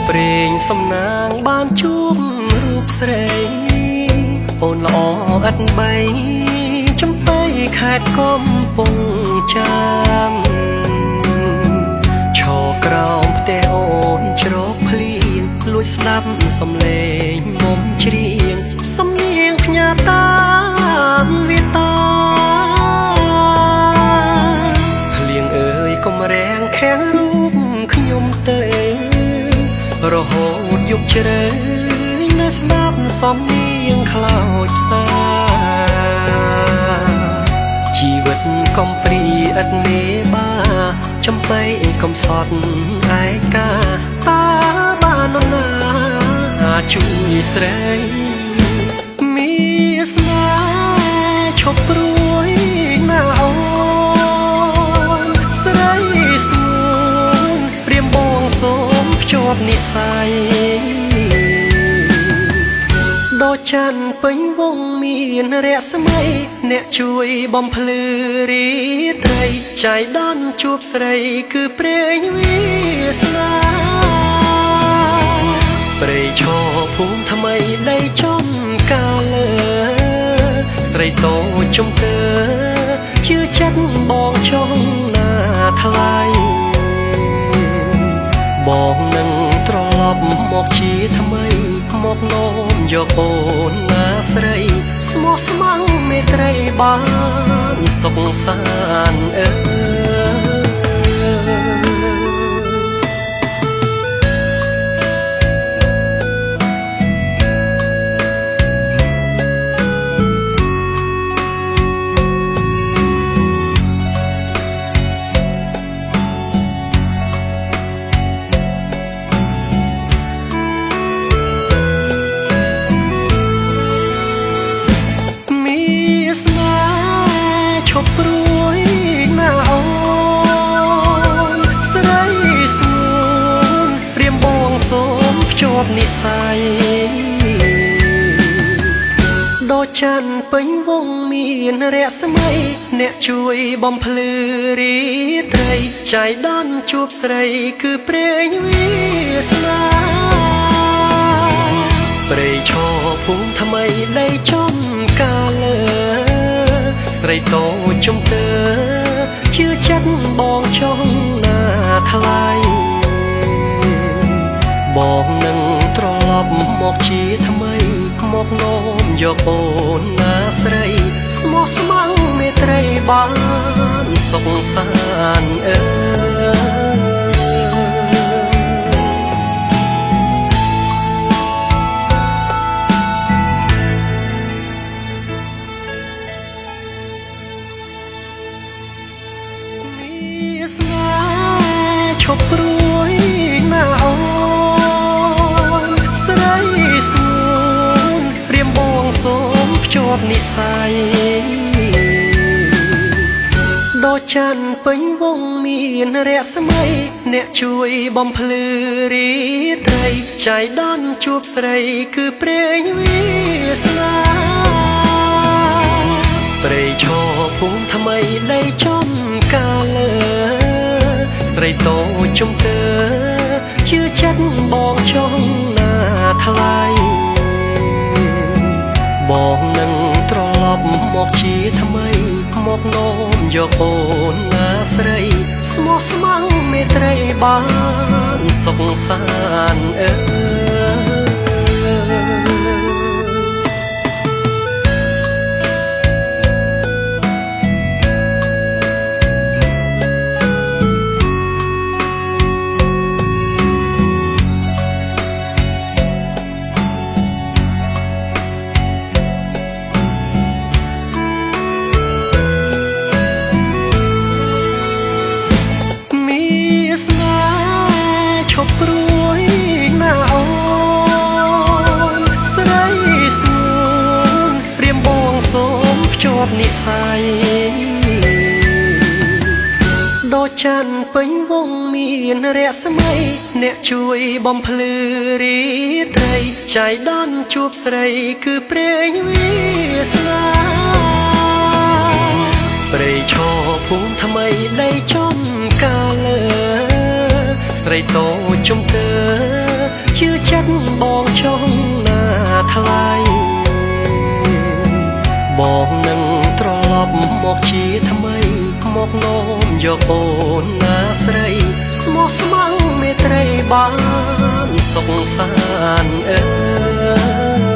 ព្រេងសំណាងបានជួបរូបស្រីអូនល្អឥតបីចំបៃខេត្តកំពង់ចាមឈរក្រោមផ្ទះអូនជ្រកភ្លៀងលួចស្ដាប់សំឡេងមុំច្រៀងសំនៀងផ្ញើតាមវាតាភ្លៀងអើយកុំរាំងខាំងរូបខ្ញុំទៅរហូតយប់ជ្រៅនៅស្ដាប់សំនៀងខ្លោចផ្សាជីវិតកំព្រីឥតមេបាចំបៃកំសត់ឯកាតាបាននរណាជួយស្រីមានស្នេហ៍ឈប់ព្រួយណាអូនស្រីស្ងួនព្រាមបងសូមភ្ជាប់និស្ស័យដូចច័ន្ទពេញវងមានរស្មីអ្នកជួយបំភ្លឺរាត្រីចៃដន្យជួបស្រីគឺព្រេងវាសនាព្រៃឈរភូមិថ្មីដីចំកាលើស្រីតូចចំទើជឿចិត្តបងចង់ណាថ្លៃបងនឹងត្រឡប់មកជាថ្មីមកនោមយកអូនណាស្រីស្មោះស្ម័គ្រមេត្រីបានសុខសាន្តឈប់ព្រួយណាអូនស្រីស្ងួនព្រាមបងសូមភ្ជាប់និស្ស័យដូចច័ន្ទពេញវងមានរស្មីអ្នកជួយបំភ្លឺរាត្រីចៃដន្យជួបស្រីគឺព្រេងវាសនាព្រៃឈរភូមិថ្មីដីចំកាលើស្រីតូចចំទើជឿចិត្តបងចង់ណាថ្លៃបងនឹងត្រឡប់មកជាថ្មីមកនោមយកអូនណាស្រីស្មោះស្ម័គ្រមេត្រីបានសុខសាន្តស្នេហ៍ឈប់ព្រួយណាអូនស្រីស្ងួនព្រាមបងសូមភ្ជាប់និស្ស័យដូចច័ន្ទពេញវងមានរស្មីអ្នកជួយបំភ្លឺរាត្រីចៃដន្យជួបស្រីគឺព្រេងវាសនាព្រៃឈរភូមិថ្មីដីចំកាលើស្រីតូចចំទើជឿចិត្តបងចង់ណាថ្លៃបងនឹងត្រឡប់មកជាថ្មីមកនោមយកអូនណាស្រីស្មោះស្ម័គ្រមេត្រីបានសុខសាន្តឈប់ព្រួយណាអូនស្រីស្ងួនព្រាមបងសូមភ្ជាប់និស្ស័យដូចច័ន្ទពេញវងមានរស្មីអ្នកជួយបំភ្លឺរាត្រីចៃដន្យជួបស្រីគឺព្រេងវាសនាព្រៃឈរភូមិថ្មីដីចំកាលើ ស្រីតូចចំទើ ជឿចិត្តបងចង់ណាថ្លៃបងនឹងត្រឡប់មកជាថ្មីមកនោមយកអូនណាស្រីស្មោះស្ម័គ្រមេត្រីបានសុខសាន្ត